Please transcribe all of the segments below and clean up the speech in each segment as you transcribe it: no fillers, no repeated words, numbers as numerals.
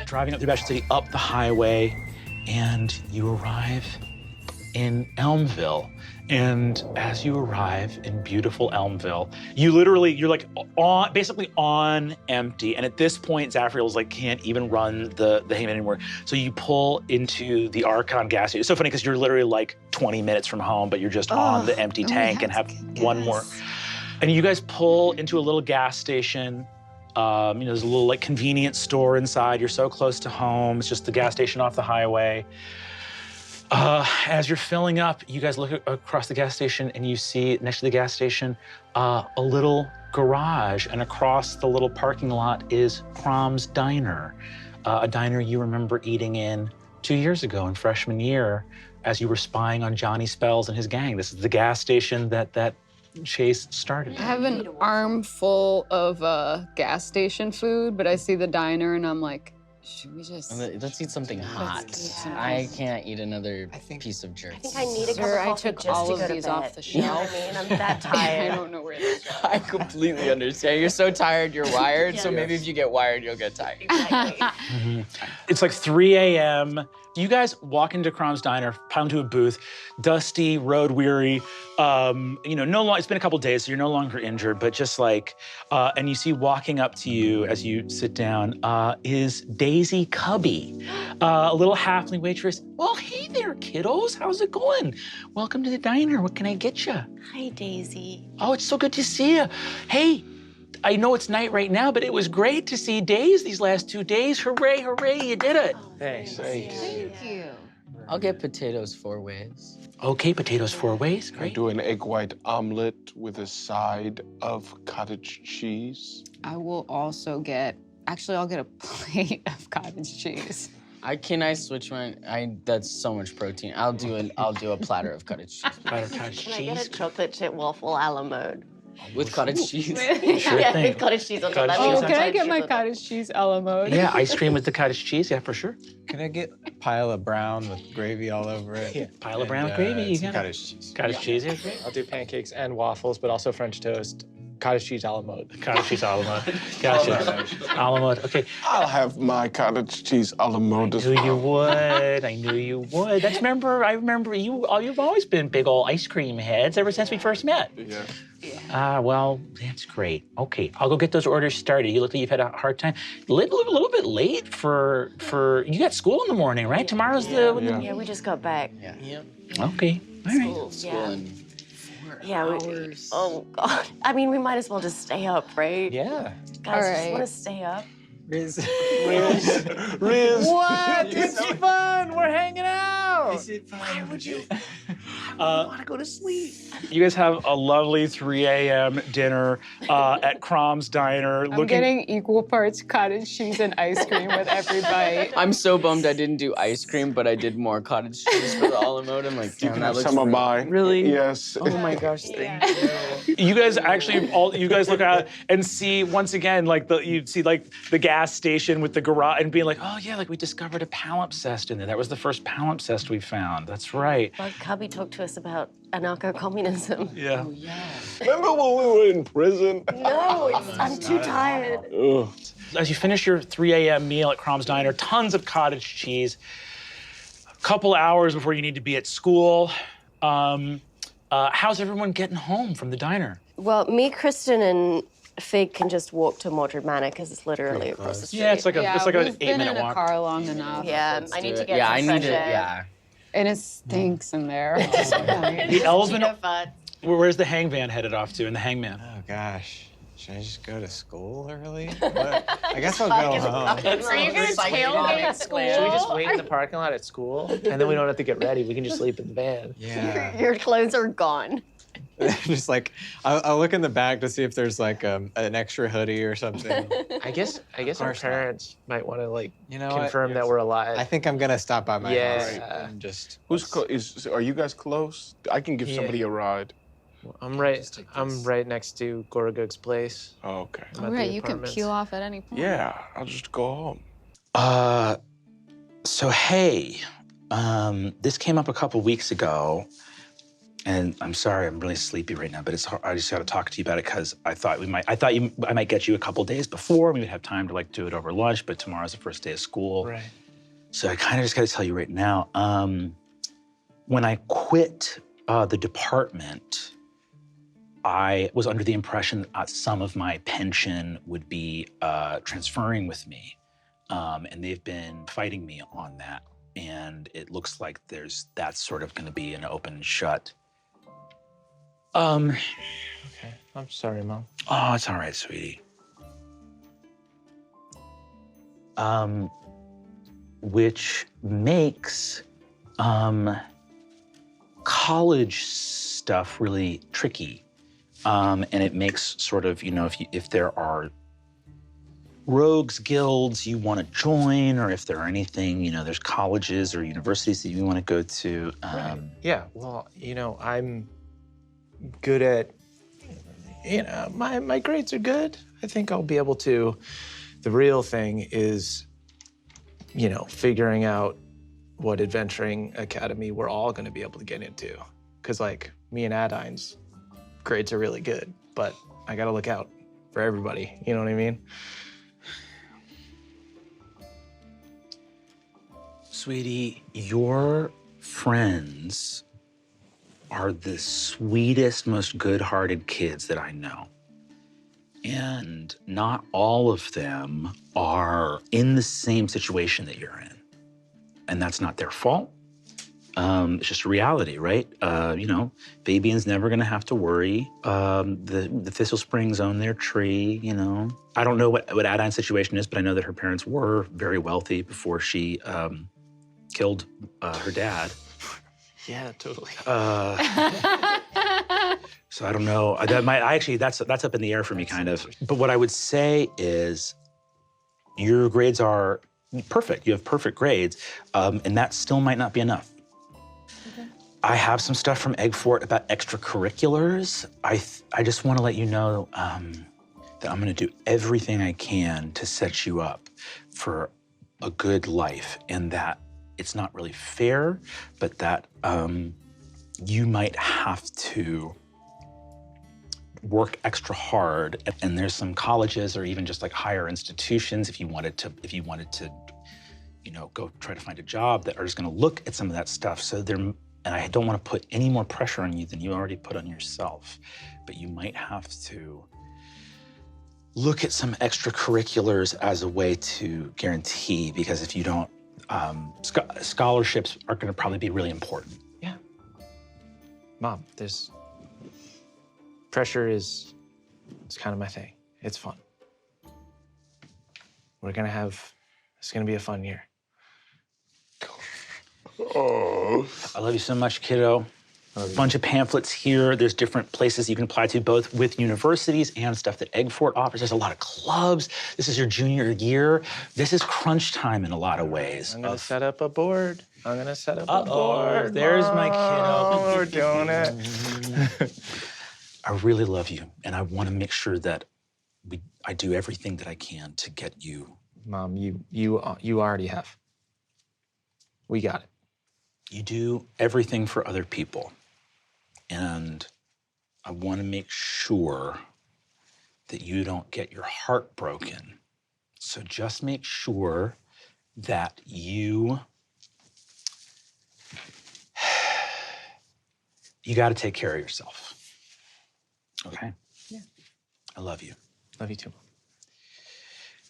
driving up through Bachelor City, up the highway, and you arrive in Elmville. And as you arrive in beautiful Elmville, you're like basically on empty. And at this point, Zafriel's like can't even run the Hangman anymore. So you pull into the Archon gas station. It's so funny because you're literally like 20 minutes from home, but you're just on the empty tank and have one more. And you guys pull into a little gas station. There's a little like convenience store inside. You're so close to home. It's just the gas station off the highway. As you're filling up, you guys look across the gas station and you see next to the gas station a little garage, and across the little parking lot is Crom's Diner, a diner you remember eating in 2 years ago in freshman year as you were spying on Johnny Spells and his gang. This is the gas station that chase started. I have an armful of gas station food, but I see the diner and I'm like, should we just... Let's eat something hot. I can't eat another piece of jerky. I think I need a cup of coffee I took just all to of go to these bed. off the You know shelf. what I mean? I'm that tired. I don't know where this is. I completely understand. You're so tired, you're wired, so maybe if you get wired, you'll get tired. Exactly. It's like 3 a.m. You guys walk into Crom's Diner, pile into a booth, dusty, road weary. It's been a couple days, so you're no longer injured, but just like, and you see walking up to you as you sit down is Daisy Cubby, a little halfling waitress. Well, hey there, kiddos. How's it going? Welcome to the diner. What can I get you? Hi, Daisy. Oh, it's so good to see you. Hey, I know it's night right now, but it was great to see Days these last 2 days. Hooray, hooray, you did it. Thanks. Thank you. I'll get potatoes 4 ways. Okay, potatoes 4 ways, I great. do an egg white omelet with a side of cottage cheese. I will also get, I'll get a plate of cottage cheese. Can I switch mine? That's so much protein. I'll do a platter of cottage cheese. Platter of cottage Can I get a cheese. chocolate chip waffle a la mode? With cottage cheese. Sure Yeah, thing. with cottage cheese on top. Cottage That cheese means on Can I cottage get my cheese on top. cottage cheese a la mode? Yeah, ice cream with the cottage cheese, yeah, for sure. Can I get a pile of brown with gravy all over it? Yeah, pile of brown gravy, you some got it. cottage cheese. Cottage cheese, yeah, great. I'll do pancakes and waffles, but also French toast. Cottage cheese a la mode. Cottage cheese a la mode. Gotcha. A la mode, okay. I'll have my cottage cheese a la mode as I knew you well. would. I knew you would. I remember you've always been big old ice cream heads ever since we first met. Yeah. Well, that's great. Okay, I'll go get those orders started. You look like you've had a hard time. A little bit late for you got school in the morning, right? Tomorrow's Yeah, we just got back. Yeah. Okay, all right. School in 4 hours. Oh, God. I mean, we might as well just stay up, right? Yeah. Guys, All just right. want to stay up. Riz. What? It's fun. We're hanging out. Why would you? I want to go to sleep. You guys have a lovely 3 a.m. dinner at Crom's Diner. I'm getting equal parts cottage cheese and ice cream with every bite. I'm so bummed I didn't do ice cream, but I did more cottage cheese for the a la mode. I'm like, You damn, can that have looks some of really- mine. Really? Yes. Oh my gosh, thank you. You guys actually, you guys look out and see once again, like you see like the gas station with the garage and being like, oh yeah, like we discovered a palimpsest in there. That was the first palimpsest we found. That's right. Bug Cubby talked to us about anarcho-communism. Yeah. Remember when we were in prison? No, I'm too tired. Ugh. As you finish your 3 a.m. meal at Crom's Diner, tons of cottage cheese. A couple hours before you need to be at school. How's everyone getting home from the diner? Well, me, Kristen, and Fig can just walk to Mordred Manor because it's literally across the street. Yeah, it's like an we've 8-minute been in a walk. car long enough. Yeah, I need to get Yeah, some I need fresh to. air. Yeah. And it stinks in there. The elves been, Cheetah fat. where's the hangman headed off to? And the hangman. Oh gosh. Should I just go to school early? What? I guess I'll go home. Are you gonna tailgate at school? Should we just wait in the parking lot at school? And then we don't have to get ready. We can just sleep in the van. Yeah. Your clothes are gone. Just like, I'll look in the back to see if there's like an extra hoodie or something. I guess our course not. parents might want to like You know what? confirm that we're alive. I think I'm gonna stop by my Yeah. house and just. Are you guys close? I can give Yeah. somebody a ride. I'm right next to Goragug's place. Oh, okay. I'm All at the right, you can apartments. peel off at any point. Yeah, I'll just go home. So hey, this came up a couple weeks ago, And I'm sorry, I'm really sleepy right now, but it's hard. I just got to talk to you about it because I might get you a couple days before. We would have time to like do it over lunch, but tomorrow's the first day of school. Right. So I kind of just got to tell you right now, when I quit the department, I was under the impression that some of my pension would be transferring with me. And they've been fighting me on that. And it looks like that's sort of gonna be an open and shut. Okay, I'm sorry, Mom. Oh, it's all right, sweetie. Which makes college stuff really tricky. And it makes sort of, if there are rogues guilds you want to join, or if there are anything, there's colleges or universities that you want to go to. Right. Yeah, well, I'm good at, my grades are good. I think I'll be able to. The real thing is, figuring out what adventuring academy we're all going to be able to get into. Because, like, me and Adine's grades are really good, but I got to look out for everybody. You know what I mean? Sweetie, your friends are the sweetest, most good-hearted kids that I know. And not all of them are in the same situation that you're in. And that's not their fault. It's just a reality, right? Fabian's never gonna have to worry. The Thistle Springs own their tree, I don't know what Adine's situation is, but I know that her parents were very wealthy before she killed her dad. Yeah, totally. So I don't know. That's up in the air for me, kind of. But what I would say is, your grades are perfect. You have perfect grades, and that still might not be enough. Okay. I have some stuff from Egg Fort about extracurriculars. I just want to let you know that I'm going to do everything I can to set you up for a good life, and that it's not really fair, but that you might have to work extra hard. And there's some colleges or even just like higher institutions, if you wanted to, go try to find a job, that are just gonna look at some of that stuff. And I don't wanna put any more pressure on you than you already put on yourself, but you might have to look at some extracurriculars as a way to guarantee, because if you don't, scholarships are gonna probably be really important. Yeah. Mom, pressure is kind of my thing. It's fun. It's gonna be a fun year. Oh. I love you so much, kiddo. A bunch of pamphlets here. There's different places you can apply to, both with universities and stuff that Egg Fort offers. There's a lot of clubs. This is your junior year. This is crunch time in a lot of ways. I'm gonna set up a board. There's my kiddo. We're doing it. I really love you, and I want to make sure that I do everything that I can to get you. Mom, you already have. We got it. You do everything for other people, and I want to make sure that you don't get your heart broken. So just make sure that you got to take care of yourself. Okay? Yeah. I love you. Love you too, Mom.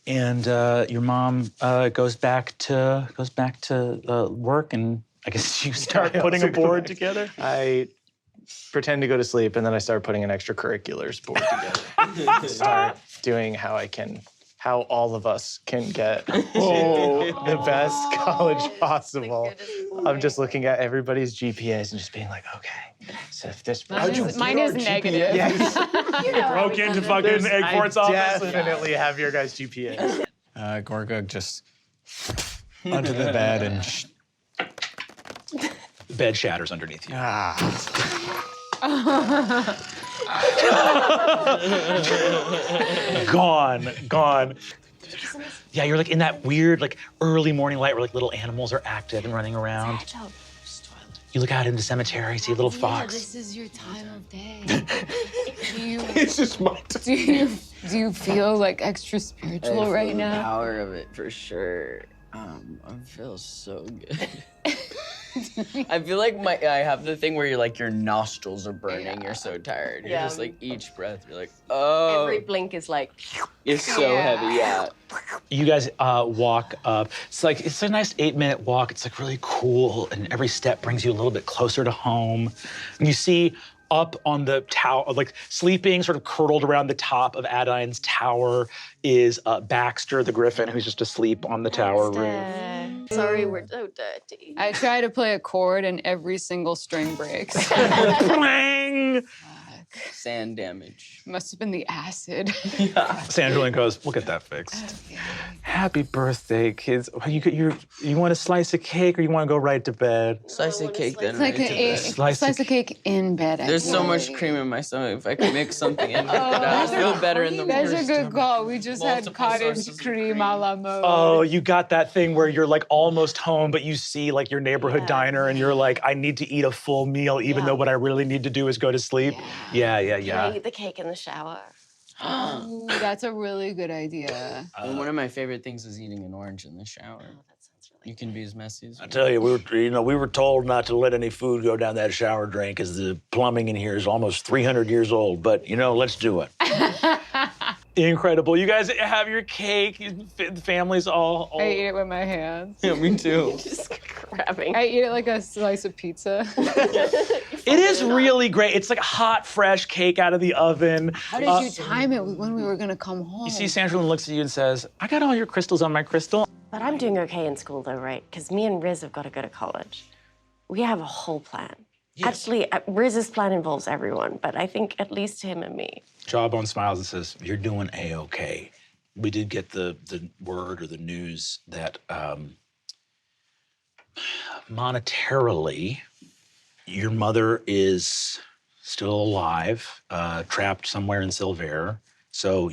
And your mom goes back to work, and I guess you start putting a board together. I pretend to go to sleep, and then I start putting an extracurriculars board together. Start doing how all of us can get the best college possible. I'm just looking at everybody's GPAs and just being like, okay, so if this... Mine is negative. Yes. Broke into fucking Egg Fort's office. I definitely have your guys' GPAs. Gorgug just onto the bed and... The bed shatters underneath you. Gone. Yeah, you're like in that weird, like early morning light where like little animals are active and running around. You look out into the cemetery, see a little fox. This is your time of day. It's just my time. Do you feel like extra spiritual I right feel the now? power of it for sure. I feel so good. I feel like I have the thing where your nostrils are burning. You're so tired. You're Yeah. just like each breath. You're like, oh, Every blink is like. it's so heavy. Yeah. You guys walk up. It's a nice 8-minute walk. It's like really cool, and every step brings you a little bit closer to home. And you see up on the tower, like sleeping, sort of curdled around the top of Adine's tower, is Baxter the Griffin, who's just asleep on the tower roof. Sorry, we're so dirty. I try to play a chord and every single string breaks. Clang! Sand damage. Must have been the acid. Sandrine goes, we'll get that fixed. Happy birthday, kids. You want a slice of cake or you want to go right to bed? Slice of cake then. It's like right to a bed. slice of cake in bed. There's so much cream in my stomach. If I could mix something in, I'll feel better in the That's morning. a good call. We just had Multiple cottage sources of cream cream. a la mode. Oh, you got that thing where you're like almost home, but you see like your neighborhood diner and you're like, I need to eat a full meal, even though what I really need to do is go to sleep. Yeah. Can I eat the cake in the shower? Ooh, that's a really good idea. And one of my favorite things is eating an orange in the shower. Oh, that sounds really You can be as messy as you I want. tell you, we were told not to let any food go down that shower drain because the plumbing in here is almost 300 years old. But let's do it. Incredible. You guys have your cake. The family's all I eat it with my hands. Yeah, me too. just grabbing. I eat it like a slice of pizza. It is really great. It's like hot, fresh cake out of the oven. How did you time it when we were gonna come home? You see Sandrine looks at you and says, I got all your crystals on my crystal. But I'm doing okay in school though, right? Because me and Riz have got to go to college. We have a whole plan. Actually, Riz's plan involves everyone, but I think at least him and me. Jawbone smiles and says, You're doing A-okay. We did get the word or the news that monetarily, your mother is still alive, trapped somewhere in Silver. So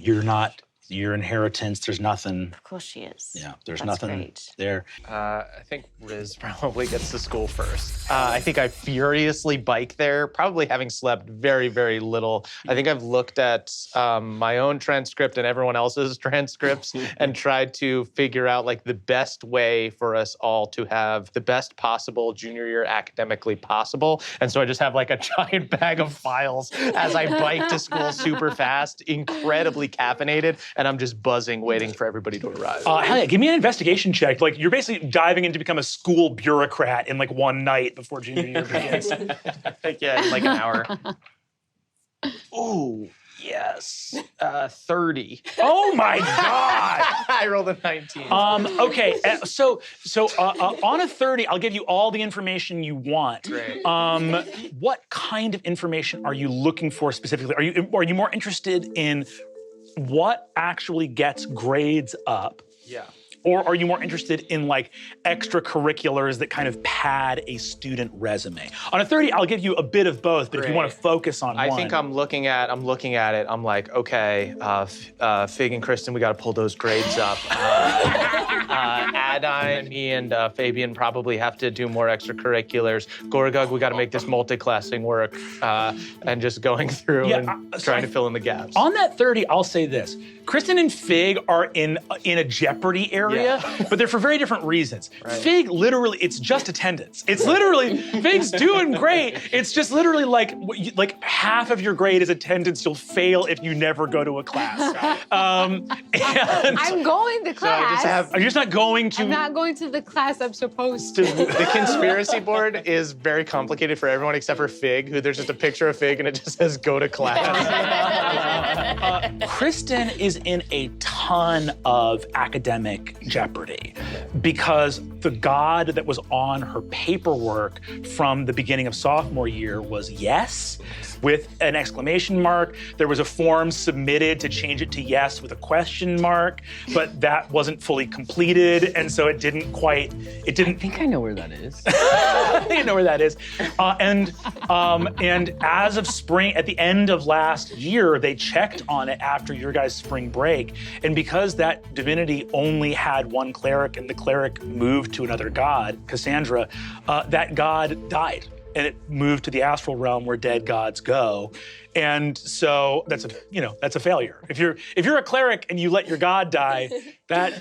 your inheritance, there's nothing. Of course she is. Yeah, there's That's nothing great. there. I think Riz probably gets to school first. I think I furiously bike there, probably having slept very, very little. I think I've looked at my own transcript and everyone else's transcripts and tried to figure out like the best way for us all to have the best possible junior year academically possible. And so I just have like a giant bag of files as I bike to school super fast, incredibly caffeinated, and I'm just buzzing, waiting for everybody to arrive. hell yeah, give me an investigation check. Like, you're basically diving in to become a school bureaucrat in like one night before junior year begins. Yeah, in like an hour. Oh, yes. 30. Oh my God. I rolled a 19. Okay, so on a 30, I'll give you all the information you want. Great. What kind of information are you looking for specifically? Are you more interested in what actually gets grades up? Yeah. Or are you more interested in like extracurriculars that kind of pad a student resume? On a 30, I'll give you a bit of both, but if you want to focus on I one. think I'm looking at it. I'm like, okay, Fig and Kristen, we got to pull those grades up. Adine, me, and Fabian probably have to do more extracurriculars. Gorgug, we got to make this multi-class thing work. And just going through and trying to fill in the gaps. On that 30, I'll say this. Kristen and Fig are in a Jeopardy area, but they're for very different reasons. Fig, literally, it's just attendance. It's literally, Fig's doing great. It's just literally like half of your grade is attendance. You'll fail if you never go to a class. And I'm going to class. are you just not going to? I'm not going to the class I'm supposed to. The conspiracy board is very complicated for everyone except for Fig, who there's just a picture of Fig and it just says go to class. Kristen is in a ton of academic jeopardy because the god that was on her paperwork from the beginning of sophomore year was yes with an exclamation mark. There was a form submitted to change it to yes with a question mark, but that wasn't fully completed, and so it didn't. I think I know where that is. You know where that is. And as of spring, at the end of last year, they checked on it after your guys' spring break. And because that divinity only had one cleric and the cleric moved to another god, Cassandra, that god died. And it moved to the astral realm where dead gods go. And so that's a failure. If you're a cleric and you let your god die, that's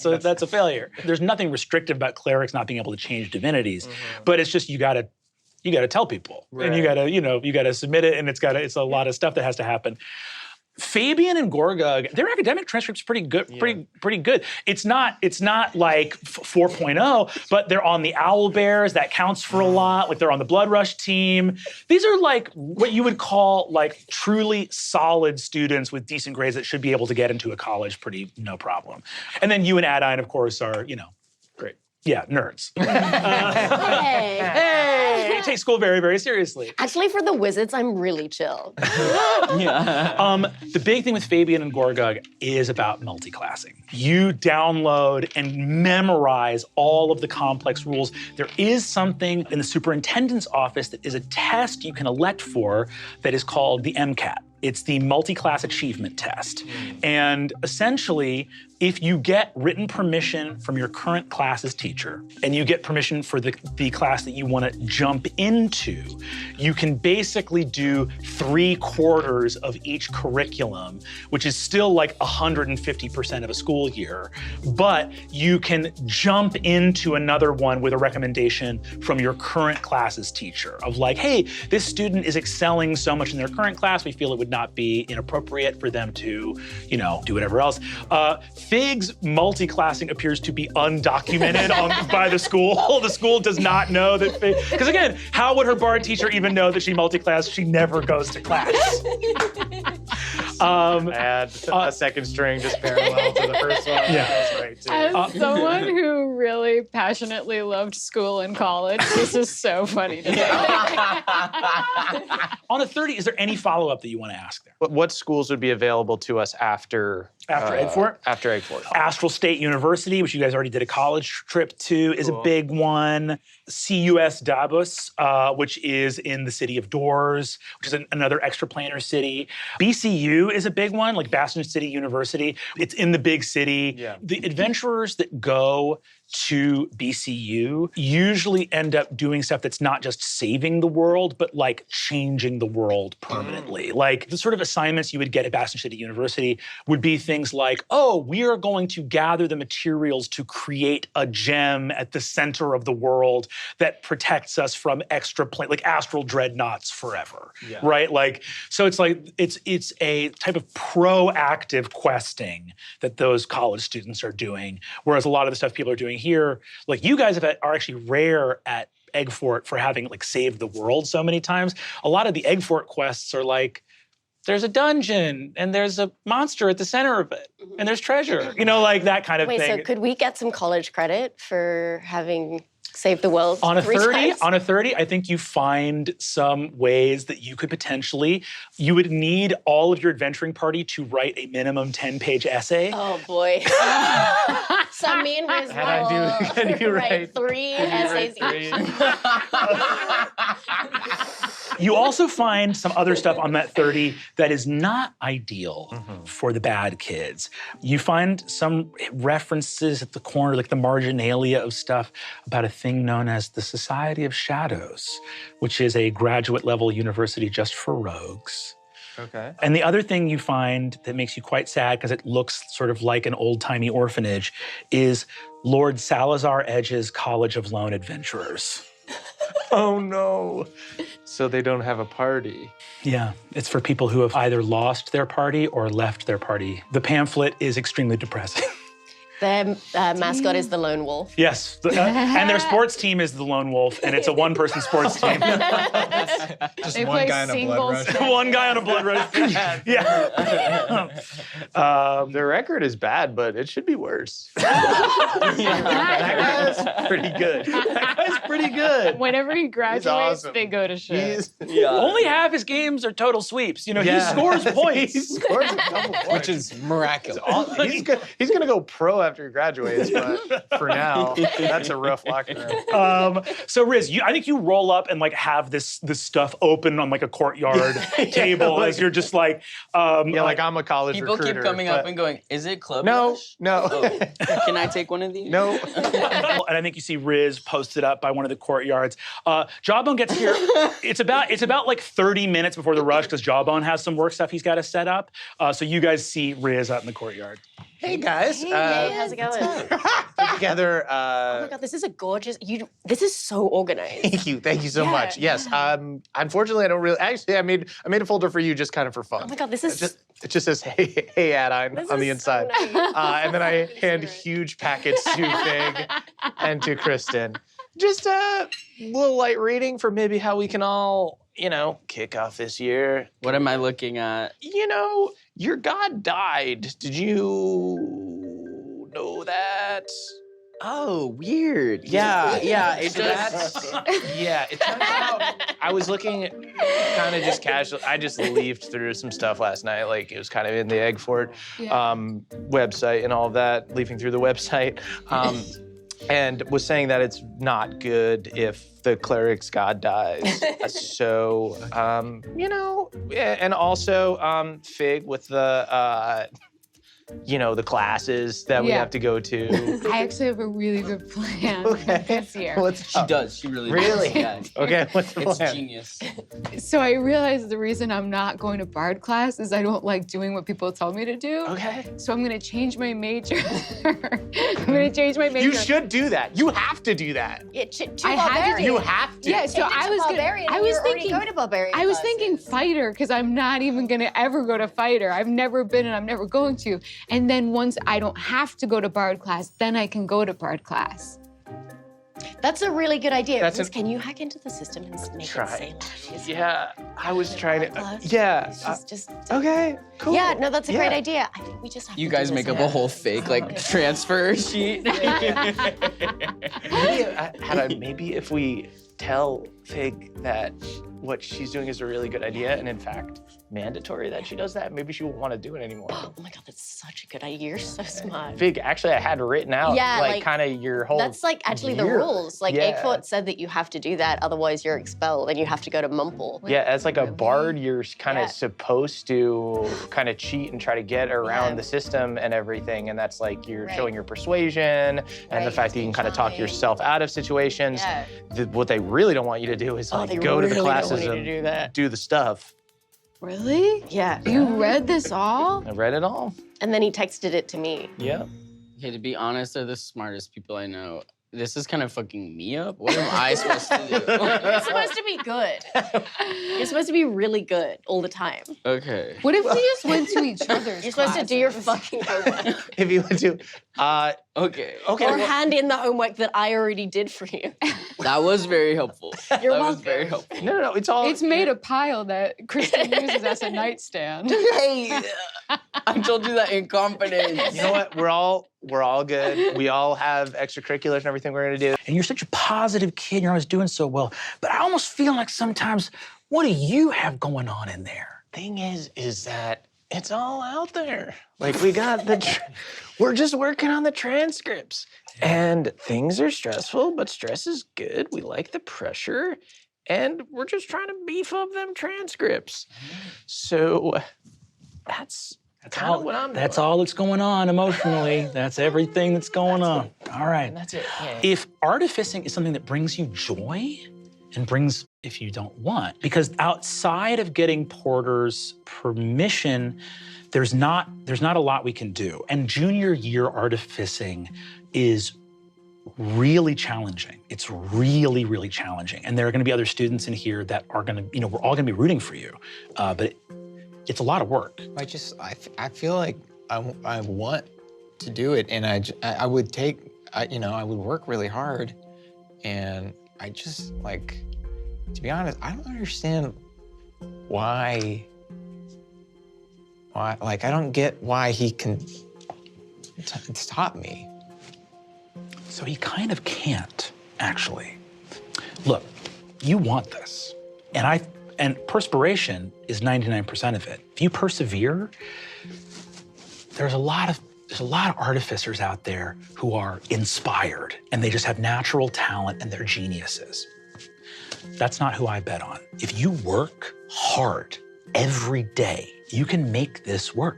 a failure. There's nothing restrictive about clerics not being able to change divinities, but it's just you gotta tell people, and you gotta submit it, and it's a lot of stuff that has to happen. Fabian and Gorgug, their academic transcript's pretty good. Pretty good. It's not like 4.0, but they're on the Owl Bears. That counts for a lot. Like they're on the Blood Rush team. These are like what you would call like truly solid students with decent grades that should be able to get into a college pretty no problem. And then you and Adine, of course, are great. Yeah, nerds. Hey, take school very, very seriously. Actually, for the wizards, I'm really chill. The big thing with Fabian and Gorgug is about multiclassing. You download and memorize all of the complex rules. There is something in the superintendent's office that is a test you can elect for that is called the MCAT. It's the multi-class achievement test. And essentially, if you get written permission from your current class's teacher and you get permission for the class that you want to jump into, you can basically do 3/4 of each curriculum, which is still like 150% of a school year. But you can jump into another one with a recommendation from your current class's teacher of like, hey, this student is excelling so much in their current class, we feel it would not be inappropriate for them to, do whatever else. Fig's multi-classing appears to be undocumented by the school. The school does not know that Fig, because again, how would her bard teacher even know that she multi-class? She never goes to class. Add a second string just parallel to the first one. Yeah. That's right, too. As someone who really passionately loved school and college, this is so funny to me. On a 30, is there any follow-up that you want to ask there? What schools would be available to us after Egg Fort? After Egg Fort. Astral State University, which you guys already did a college trip to, is a big one. CUS Davos, which is in the city of Doors, which is another extraplanar city. BCU is a big one, like Bastion City University. It's in the big city. Yeah. The adventurers that go to BCU usually end up doing stuff that's not just saving the world, but like changing the world permanently. Like the sort of assignments you would get at Bastion City University would be things like, oh, we are going to gather the materials to create a gem at the center of the world that protects us from like astral dreadnoughts forever, right? Like, so it's like, it's a type of proactive questing that those college students are doing, whereas a lot of the stuff people are doing here, like you guys are actually rare at Egg Fort for having like saved the world so many times. A lot of the Egg Fort quests are like, there's a dungeon and there's a monster at the center of it and there's treasure, like that kind of thing. Wait, so could we get some college credit for having saved the world on a 3 times? On a 30, I think you find some ways that you could potentially, you would need all of your adventuring party to write a minimum 10-page essay. Oh boy. So me and Riz will write 3 essays each. You also find some other stuff on that 30 that is not ideal for the bad kids. You find some references at the corner, like the marginalia of stuff about a thing known as the Society of Shadows, which is a graduate level university just for rogues. Okay. And the other thing you find that makes you quite sad because it looks sort of like an old-timey orphanage is Lord Salazar Edge's College of Lone Adventurers. Oh no. So they don't have a party. Yeah, it's for people who have either lost their party or left their party. The pamphlet is extremely depressing. Their mascot is the lone wolf. Yes, and their sports team is the Lone Wolf, and it's a one-person sports team. Just They one play guy on a blood rush. singles. One guy on a blood rush. Yeah. Their record is bad, but it should be worse. That guy's pretty good. That guy's pretty good. Whenever he graduates, awesome. they go to shit. Only half his games are total sweeps. He scores points. He scores a couple points. Which is miraculous. He's gonna go pro after he graduates, but for now, that's a rough locker room. So Riz, I think you roll up and like have this stuff open on like a courtyard table as you're just like, like I'm a college People recruiter. keep coming up but- and going, is it Club No, Rush? no, Oh, can I take one of these? no. and I think you see Riz posted up by one of the courtyards. Jawbone gets here. It's about like 30 minutes before the rush because Jawbone has some work stuff he's got to set up. So you guys see Riz out in the courtyard. Hey guys, Hey, how's it going? put together. Oh my god, this is a gorgeous. This is so organized. Thank you so Yeah, much. Yes, unfortunately, I don't really. Actually, I made a folder for you just kind of for fun. Oh my god, this is. It just says hey Adine This on the is inside. so nice. And then I hand huge packets to Fig and to Kristen. Just a little light reading for maybe how we can all, kick off this year. What am I looking at? Your god died. Did you know that? Oh, weird. Yeah. It So just. it turns out I was looking kind of just casual. I just leafed through some stuff last night. Like it was kind of in the Egg Fort website and all of that, leafing through the website. And was saying that it's not good if the cleric's god dies. So, and also Fig with the, the classes that we Yeah. have to go to. I actually have a really good plan this year. What's She up? does. She really Really? does. Yeah. Okay, what's the It's plan? genius. So I realized the reason I'm not going to Bard class is I don't like doing what people tell me to do. Okay. So I'm gonna change my major. I'm gonna change my major. You should do that. You have to do that. I had to do You have to. Yeah, so I was thinking fighter because I'm not even gonna ever go to fighter. I've never been and I'm never going to. And then once I don't have to go to Bard class, then I can go to Bard class. That's a really good idea. That's Liz, can you hack into the system and make Try. it say lashes? Yeah, I was trying to. Gloves? Yeah. Just Okay. Cool. Yeah, no, that's a great Yeah. idea. I think we just have You to do guys this make up now. a whole fake transfer sheet. Maybe if we tell Fig that what she's doing is a really good idea, and in fact mandatory that she does that, maybe she won't want to do it anymore. Oh my god, that's such a good idea. You're so smart. Fig, actually, I had written out Yeah, like like, kind of your whole. That's like actually the year. rules. Like Yeah. Eggfort said that you have to do that, otherwise you're expelled and you have to go to Mumple. Yeah, as like a bard, you're kind of Yeah. supposed to kind of cheat and try to get around Yeah. the system and everything. And that's like you're Right. showing your persuasion and the Right, fact that you can kind of talk trying. yourself out of situations. Yeah. What they really don't want you to do is Oh, like they go to really the don't classes want you to and do that. do the stuff. Really? Yeah. You read this all? I read it all. And then he texted it to me. Yeah. Okay, to be honest, they're the smartest people I know. This is kind of fucking me up. What am I supposed to do? You're supposed to be good. You're supposed to be really good all the time. Okay. What if we just went to each other's You're supposed to do your classes? fucking homework. If you want to. Okay. Okay. Or well, hand in the homework that I already did for you. That was very helpful. You're that was welcome. very helpful. no, it's all. It's made a pile that Kristen uses as a nightstand. Hey, I told you that in confidence. You know what? We're all good. We all have extracurriculars and everything we're gonna do. And you're such a positive kid. You're always doing so well. But I almost feel like sometimes, what do you have going on in there? Thing is that it's all out there. Like we got we're just working on the transcripts. And things are stressful, but stress is good. We like the pressure. And we're just trying to beef up them transcripts. So that's kind of what I'm doing. That's all that's going on emotionally. That's everything that's going on. All right. And that's it. Yeah. If artificing is something that brings you joy and brings, if you don't want, because outside of getting Porter's permission, there's not a lot we can do. And junior year artificing is really challenging. It's really, really challenging. And there are going to be other students in here that are going to, we're all going to be rooting for you. But it's a lot of work. I feel like I want to do it, and I would work really hard, and I just to be honest, I don't understand why I don't get why he can stop me. So he kind of can't, actually. Look, you want this. And perspiration is 99% of it. If you persevere, there's a lot of there's a lot of artificers out there who are inspired and they just have natural talent and they're geniuses. That's not who I bet on. If you work hard every day, you can make this work.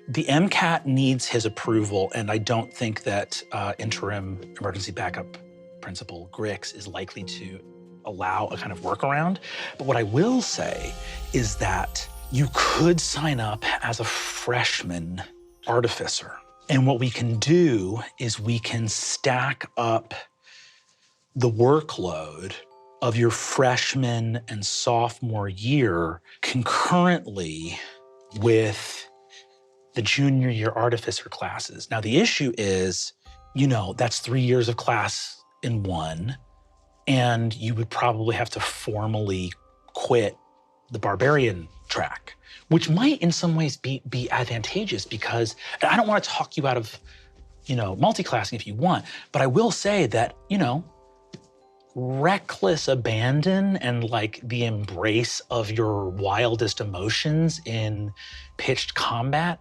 The MCAT needs his approval, and I don't think that interim emergency backup principal Grix is likely to allow a kind of workaround. But what I will say is that you could sign up as a freshman artificer. And what we can do is we can stack up the workload of your freshman and sophomore year concurrently with the junior year artificer classes. Now, the issue is, that's 3 years of class in one, and you would probably have to formally quit the barbarian track, which might in some ways be advantageous because, and I don't want to talk you out of, multi-classing if you want, but I will say that, reckless abandon and like the embrace of your wildest emotions in pitched combat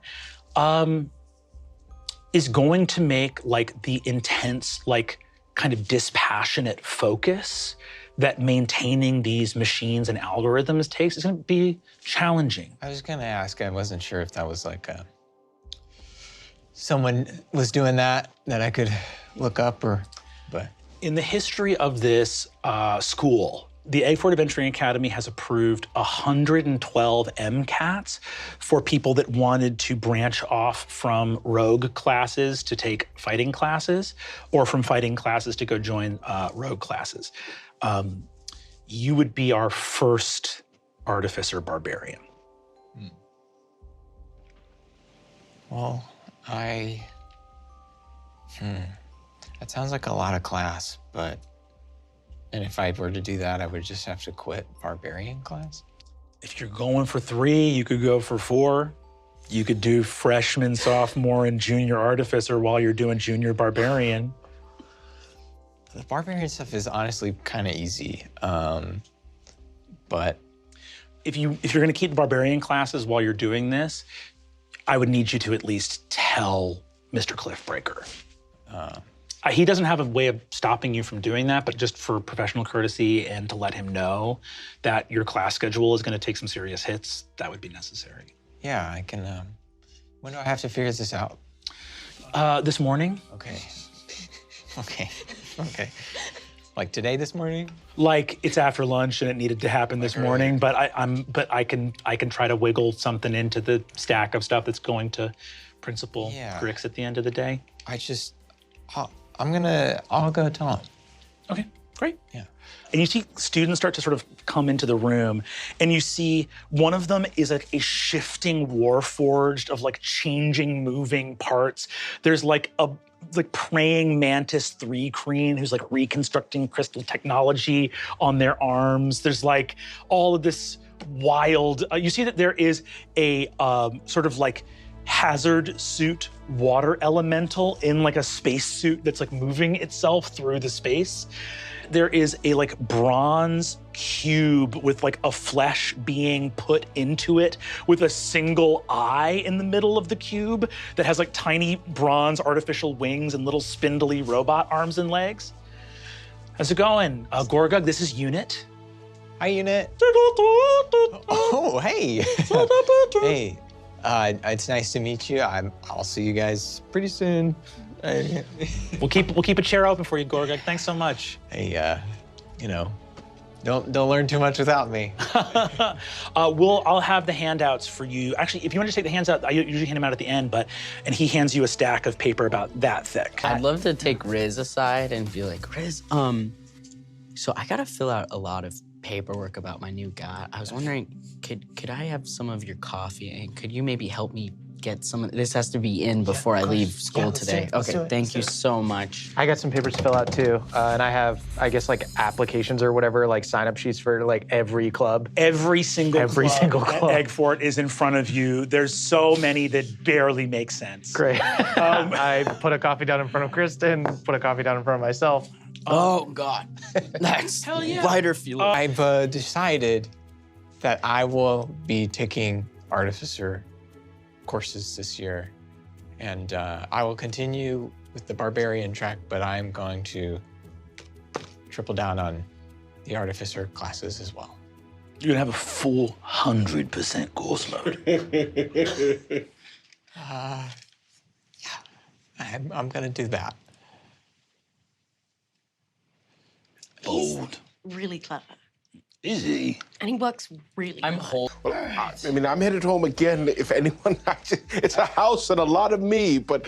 is going to make like the intense, like kind of dispassionate focus that maintaining these machines and algorithms takes is going to be challenging. I was gonna ask, I wasn't sure if that was like someone was doing that I could look up but. In the history of this school, the Egg Fort Adventuring Academy has approved 112 MCATs for people that wanted to branch off from rogue classes to take fighting classes, or from fighting classes to go join rogue classes. You would be our first artificer barbarian. Well, that sounds like a lot of class, and if I were to do that, I would just have to quit barbarian class? If you're going for 3, you could go for 4. You could do freshman, sophomore, and junior artificer while you're doing junior barbarian. The barbarian stuff is honestly kind of easy, but if you're going to keep the barbarian classes while you're doing this, I would need you to at least tell Mr. Cliffbreaker. He doesn't have a way of stopping you from doing that, but just for professional courtesy and to let him know that your class schedule is going to take some serious hits, that would be necessary. Yeah, I can. When do I have to figure this out? This morning. Okay. Okay. Like today, this morning? Like it's after lunch and it needed to happen this morning, but I can try to wiggle something into the stack of stuff that's going to Principal Grix at the end of the day. I'll go tell him. Okay, great. Yeah. And you see students start to sort of come into the room, and you see one of them is like a shifting warforged of like changing, moving parts. There's like a praying mantis 3 queen who's like reconstructing crystal technology on their arms. There's like all of this wild, you see that there is a sort of like hazard suit water elemental in like a space suit that's like moving itself through the space. There is a like bronze cube with like a flesh being put into it with a single eye in the middle of the cube that has like tiny bronze artificial wings and little spindly robot arms and legs. How's it going? Gorgug, this is Unit. Hi, Unit. Oh, hey. Hey. It's nice to meet you. I'll see you guys pretty soon. We'll keep a chair open for you, Gorgug. Thanks so much. Hey, don't learn too much without me. I'll have the handouts for you. Actually, if you want to take the hands out, I usually hand them out at the end, and he hands you a stack of paper about that thick. I'd love to take Riz aside and be like, Riz, so I gotta fill out a lot of paperwork about my new guy. I was wondering, could I have some of your coffee, and could you maybe help me get some of this? Has to be in before I leave school today. Okay, thank you so much. I got some papers to fill out too, and I have, I guess, like applications or whatever, like sign-up sheets for like every club. Every single club at Egg Fort is in front of you. There's so many that barely make sense. Great. I put a coffee down in front of Kristen, put a coffee down in front of myself. Oh God, that's lighter fuel. I've decided that I will be taking artificer courses this year, And I will continue with the barbarian track, but I'm going to triple down on the artificer classes as well. You're gonna have a full 100% course load. Yeah, I'm gonna do that. Bold. Really clever. Is he? And he works really I'm hard. whole. I mean, I'm headed home again. If anyone, it's a house and a lot of me, but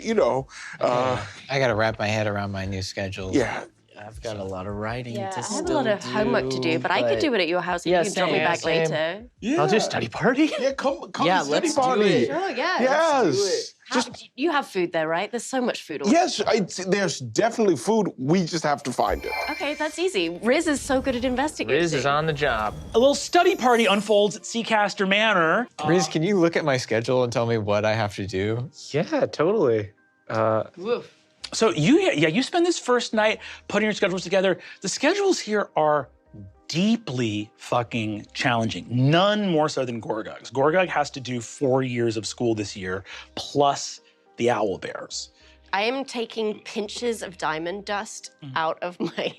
you know, I gotta wrap my head around my new schedule. yeah. I've got a lot of writing Yeah, to I still have a lot of homework to do, but I could do it at your house. Yeah, You can drop me same, back same. later. Yeah. I'll do study party. Yeah, come Yeah, to let's study do party. it. Sure, yeah. Yes. You have food there, right? There's so much food. Yes, there's definitely food. We just have to find it. Okay, that's easy. Riz is so good at investigating. Riz is on the job. A little study party unfolds at Seacaster Manor. Riz, can you look at my schedule and tell me what I have to do? Yeah, totally. Woof. So you spend this first night putting your schedules together. The schedules here are deeply fucking challenging. None more so than Gorgug's. Gorgug has to do 4 years of school this year, plus the Owl Bears. I am taking pinches of diamond dust out of my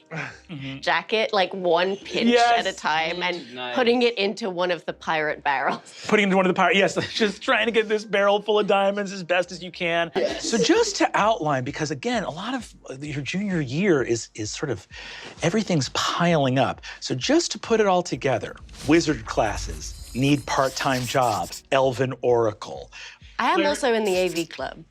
jacket, like one pinch Yes. at a time, and Nice. putting it into one of the pirate barrels. Putting into one of the pirates, yes, just trying to get this barrel full of diamonds as best as you can. So just to outline, because again, a lot of your junior year is sort of, everything's piling up. So just to put it all together, wizard classes, need part-time job, elven oracle. I am also in the AV club.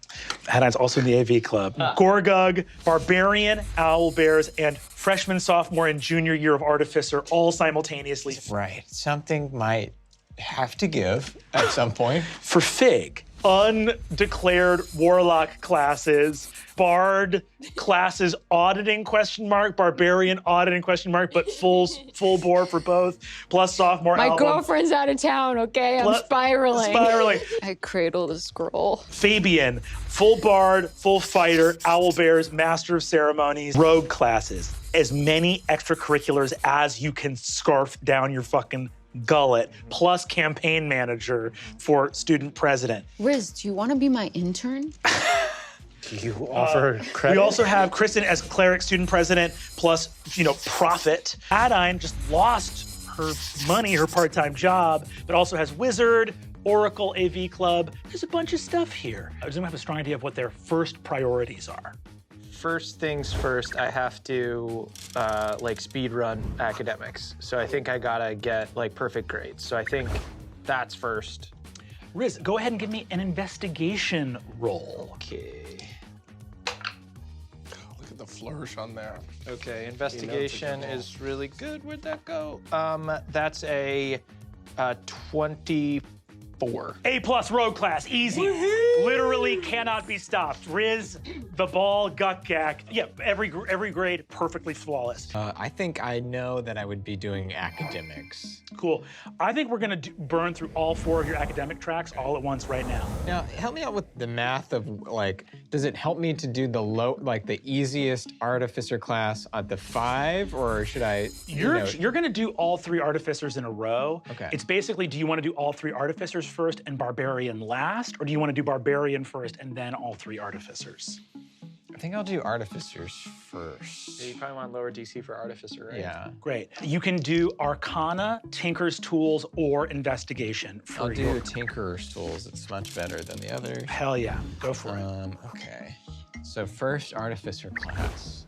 Hadine's also in the AV club. Gorgug, barbarian, owl bears, and freshman, sophomore, and junior year of artificer all simultaneously. Right. Something might have to give at some point. For Fig, undeclared warlock classes, bard classes auditing ? Barbarian auditing ? But full board for both, plus sophomore My album. girlfriend's out of town, okay? I'm spiraling. Spiraling. I cradle the scroll. Fabian, full bard, full fighter, owl bears, master of ceremonies, rogue classes. As many extracurriculars as you can scarf down your fucking gullet, plus campaign manager for student president. Riz, do you want to be my intern? You offer credit? We also have Kristen as cleric student president, plus, prophet. Adine just lost her money, her part-time job, but also has wizard, oracle, AV club. There's a bunch of stuff here. I just don't have a strong idea of what their first priorities are. First things first, I have to speed run academics. So I think I gotta get perfect grades. So I think that's first. Riz, go ahead and give me an investigation roll. Okay. Look at the flourish on there. Okay, investigation is really good. Where'd that go? That's a 24. A+ rogue class, easy. Literally cannot be stopped. Riz, the ball, Gukgak. Yeah, every grade perfectly flawless. I think I know that I would be doing academics. Cool. I think we're gonna burn through all 4 of your academic tracks all at once right now. Now, help me out with the math of does it help me to do the easiest artificer class at the 5, or should I? You're gonna do all 3 artificers in a row. Okay. It's basically, do you want to do all 3 artificers first and barbarian last, or do you want to do barbarian first and then all 3 artificers? I think I'll do artificers first. Yeah, you probably want lower DC for artificer, right? Yeah. Great. You can do Arcana, Tinker's Tools, or Investigation for I'll do your... Tinkerer's Tools. It's much better than the others. Hell yeah, go for it. Okay. So first artificer class.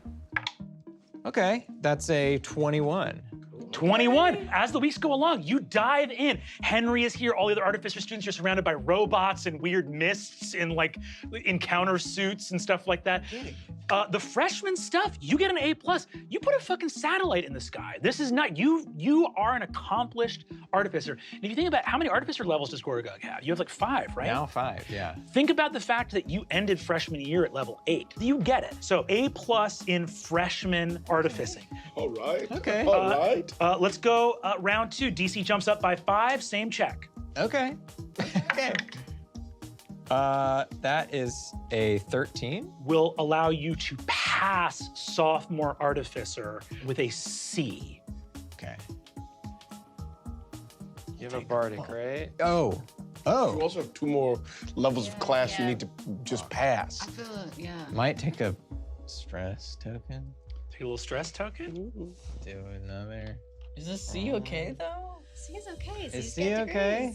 Okay, that's a 21. 21. As the weeks go along, you dive in. Henry is here. All the other artificer students are surrounded by robots and weird mists and encounter suits and stuff like that. The freshman stuff, you get an A+. You put a fucking satellite in the sky. This is not, you are an accomplished artificer. And if you think about how many artificer levels does Gorgug have? You have 5, right? Now 5, yeah. Think about the fact that you ended freshman year at level 8. You get it. So A+ in freshman artificing. All right. Okay. All right. Let's go round 2. DC jumps up by 5, same check. Okay. Okay. That is a 13. Will allow you to pass sophomore artificer with a C. Okay. You have a bardic, right? Oh, Oh. You also have 2 more levels of class you need to just pass. I feel it, yeah. Might take a stress token. Take a little stress token. Do another. Is this C okay though? C is okay. Is C okay?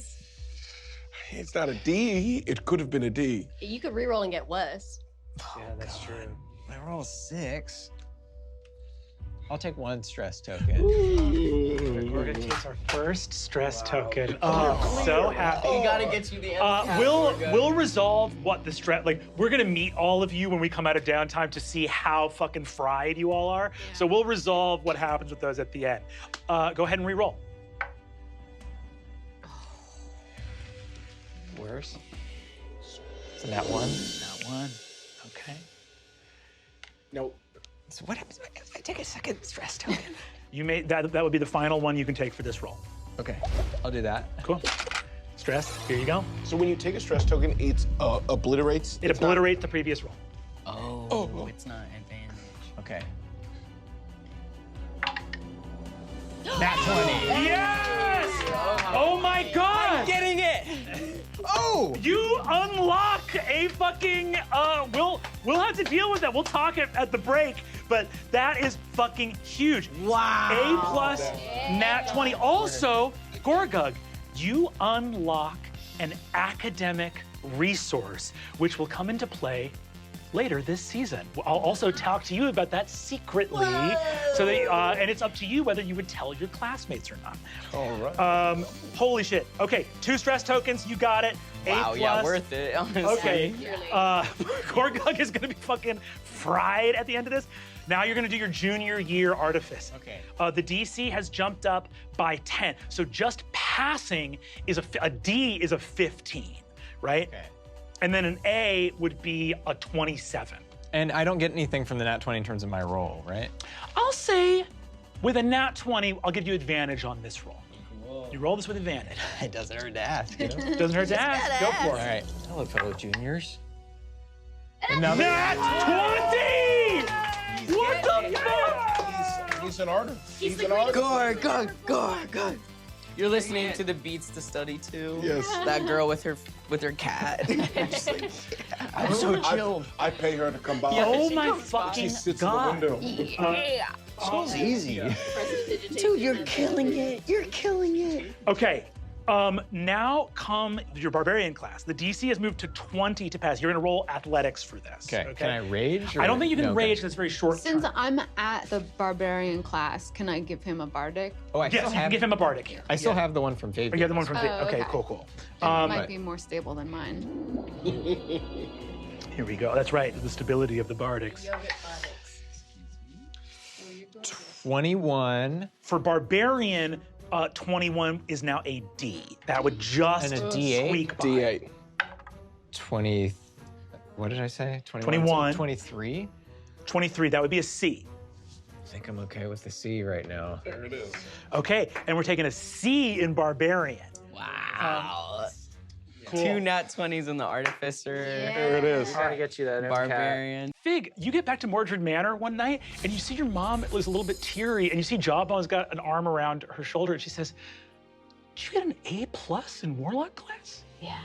It's not a D. It could have been a D. You could reroll and get worse. Yeah, that's true. I roll 6. I'll take 1 stress token. We're gonna take our first stress token. Oh, so happy. We gotta get you the end. We'll resolve what the stress. Like, we're gonna meet all of you when we come out of downtime to see how fucking fried you all are. Yeah. So we'll resolve what happens with those at the end. Go ahead and re-roll. Worse. So that 1. That one. Okay. No. So what happens if I take a second stress token? You made that. That would be the final one you can take for this roll. Okay, I'll do that. Cool. Stress. Here you go. So when you take a stress token, it obliterates. It obliterates the previous roll. Oh, it's not advantage. Okay. Nat 20. Yes! Oh my God! Getting it! Oh! You unlock a fucking. We'll have to deal with that. We'll talk at the break. But that is fucking huge. Wow. A plus nat 20. Also, Gorgug, you unlock an academic resource, which will come into play later this season. I'll also talk to you about that secretly. So that, and it's up to you whether you would tell your classmates or not. All right. Holy shit. Okay, 2 stress tokens. You got it. Wow, A+. yeah, worth it, honestly. Okay. Gorgug is gonna be fucking fried at the end of this. Now you're gonna do your junior year artifice. Okay. The DC has jumped up by 10. So just passing is a D is a 15, right? Okay. And then an A would be a 27. And I don't get anything from the nat 20 in terms of my roll, right? I'll say with a nat 20, I'll give you advantage on this roll. You roll this with advantage. It doesn't hurt to ask, you know? Doesn't hurt to ask. Go for All it. right. Hello, fellow juniors. Another. Nat 20! What the fuck? He's an artist. He's an artist. Gore. You're listening to the Beats to Study too. Yes. That girl with her cat. Just like, yeah, I'm so chilled. I pay her to come by. Oh my fucking She sits God. in the window. So easy. Dude, you're killing it. You're killing it. Okay. Now come your barbarian class. The DC has moved to 20 to pass. You're gonna roll athletics for this. Okay. Can I rage? I don't think you can No, rage okay. because it's very short Since term. I'm at the barbarian class, can I give him a bardic? Oh, I Yes, still you can have. give him a bardic here. I still have the one from Fabian. You have the one from Oh, okay, okay. cool. It might be more stable than mine. Here we go. That's right. The stability of the bardics. 21 For barbarian, 21 is now a D. That would just and a D8. squeak by. D8. 20. What did I say? 21. 23. 23. That would be a C. I think I'm okay with the C right now. There it is. Okay, and we're taking a C in barbarian. Wow. Cool. 2 nat 20s in the artificer. There it is. Trying to get you that Barbarian. Fig, you get back to Mordred Manor one night and you see your mom was a little bit teary and you see Jawbone's got an arm around her shoulder and she says, "Did you get an A+ in Warlock class?" Yeah.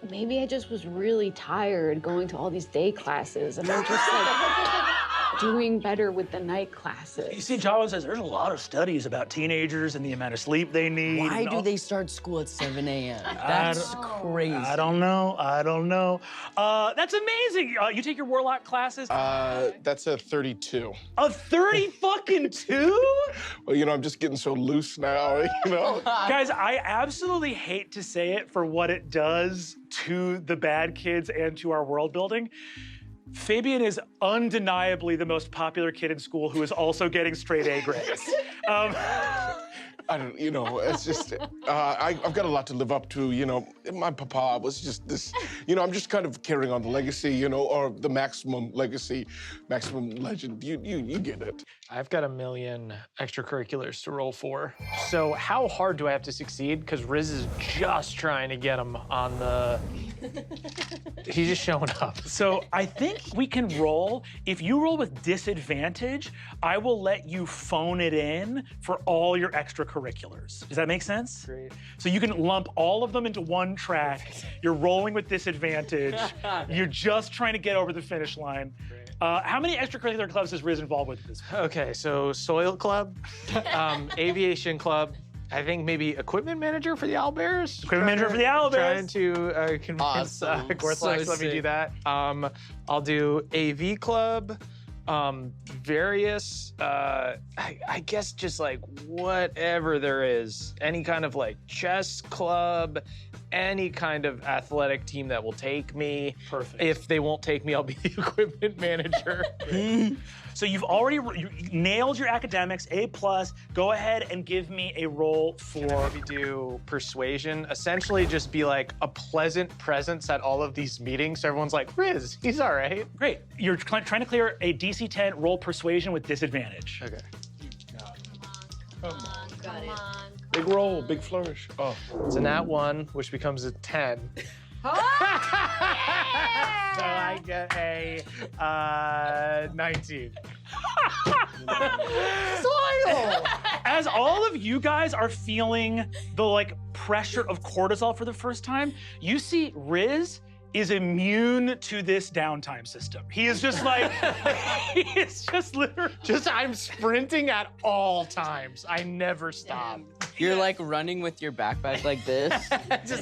Maybe I just was really tired going to all these day classes and I'm just like doing better with the night You classes. see Jawbone says there's a lot of studies about teenagers and the amount of sleep they need. Why and do all- they start school at 7 a.m.? That's crazy. I don't know. That's amazing. You take your Warlock classes. That's a 32. A 30 fucking 2? Well, you know, I'm just getting so loose now, you know? Guys, I absolutely hate to say it for what it does to the bad kids and to our world building. Fabian is undeniably the most popular kid in school who is also getting straight A grades. I don't, you know, it's just, I've got a lot to live up to, you know. My papa was just this, you know, I'm just kind of carrying on the legacy, you know, or the maximum legacy, maximum legend. You get it. I've got 1 million extracurriculars to roll for. So how hard do I have to succeed? Because Riz is just trying to get him on the... He's just showing up. So I think we can roll. If you roll with disadvantage, I will let you phone it in for all your extracurriculars. extracurriculars. Does that make sense? Great. So you can lump all of them into one track. You're rolling with disadvantage. You're just trying to get over the finish line. How many extracurricular clubs is Riz involved with at this point? Okay, so soil club, aviation club. I think maybe equipment manager for the Owlbears. Equipment manager for the Owlbears. Trying to convince Awesome. Gorthlax to let me do sick. that. I'll do AV club. Various, I guess just like whatever there is, any kind of like chess club, any kind of athletic team that will take me. Perfect. If they won't take me, I'll be the equipment manager. So you've already you nailed your academics, A+. Go ahead and give me a roll for... Maybe do persuasion. Essentially just be like a pleasant presence at all of these meetings. So everyone's like, Riz, he's all right. Great. You're trying to clear a DC 10 roll persuasion with disadvantage. Okay. Come on. Big roll, big flourish. Oh. It's a nat 1, which becomes a 10. So I get a 19. Soil! As all of you guys are feeling the like pressure of cortisol for the first time, you see Riz is immune to this downtime system. He is just like, he is just literally. I'm sprinting at all times. I never stop. You're like running with your backpack like this.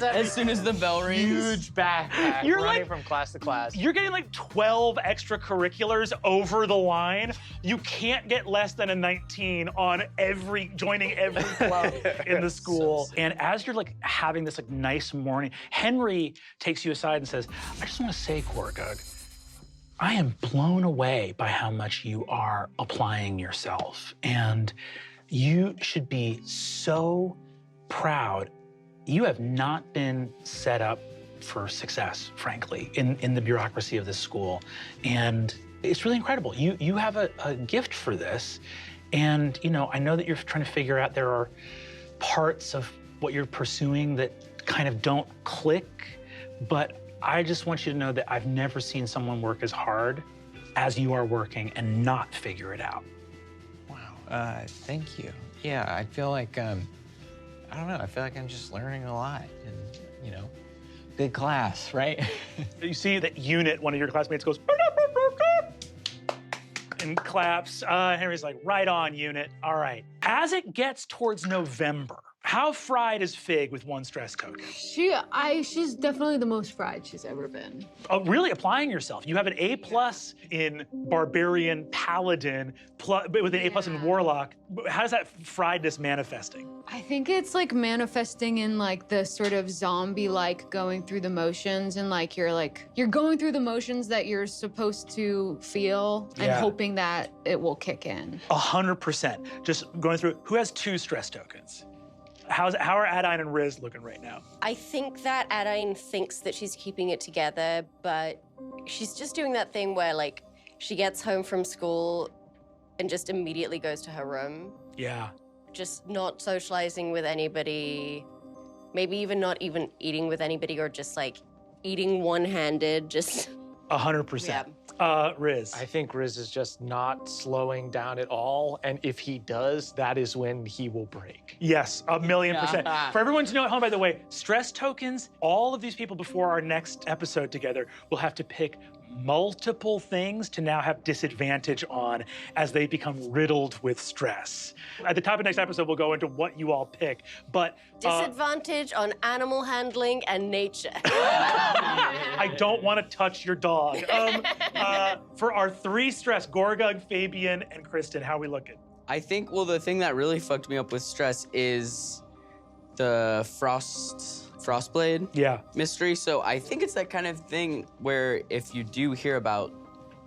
As soon as the bell rings. Huge backpack. You're running like- from class to class. You're getting like 12 extracurriculars over the line. You can't get less than a 19 on joining every club in the school. And as you're like having this like nice morning, Henry takes you aside and says, I just want to say, Gorgug, I am blown away by how much you are applying yourself. And you should be so proud. You have not been set up for success, frankly, in the bureaucracy of this school. And it's really incredible. You have a gift for this. And, you know, I know that you're trying to figure out there are parts of what you're pursuing that kind of don't click, but I just want you to know that I've never seen someone work as hard as you are working and not figure it out. Wow. Thank you. Yeah, I feel like I don't know. I feel like I'm just learning a lot, and you know, big class, right? You see that unit, one of your classmates goes, and claps. Henry's like, right on, unit. All right. As it gets towards November, how fried is Fig with 1 stress token? She's definitely the most fried she's ever been. Oh, really applying yourself. You have an A+ in Barbarian Paladin, with an A+ in Warlock. How's that friedness manifesting? I think it's like manifesting in like the sort of zombie-like going through the motions, and like you're going through the motions that you're supposed to feel and Yeah. hoping that it will kick in. 100%. Just going through, who has 2 stress tokens? How are Adine and Riz looking right now? I think that Adine thinks that she's keeping it together, but she's just doing that thing where, like, she gets home from school and just immediately goes to her room. Yeah. Just not socializing with anybody, maybe even not even eating with anybody, or just, like, eating one-handed, just... 100%. Riz. I think Riz is just not slowing down at all, and if he does, that is when he will break. Yes, 1,000,000%. For everyone to know at home, by the way, stress tokens, all of these people before our next episode together will have to pick multiple things to now have disadvantage on as they become riddled with stress. At the top of next episode, we'll go into what you all pick, but Disadvantage on animal handling and nature. I don't want to touch your dog. For our 3 stress, Gorgug, Fabian, and Kristen, how are we looking? I think, well, the thing that really fucked me up with stress is the Frostblade Yeah. mystery. So I think it's that kind of thing where if you do hear about,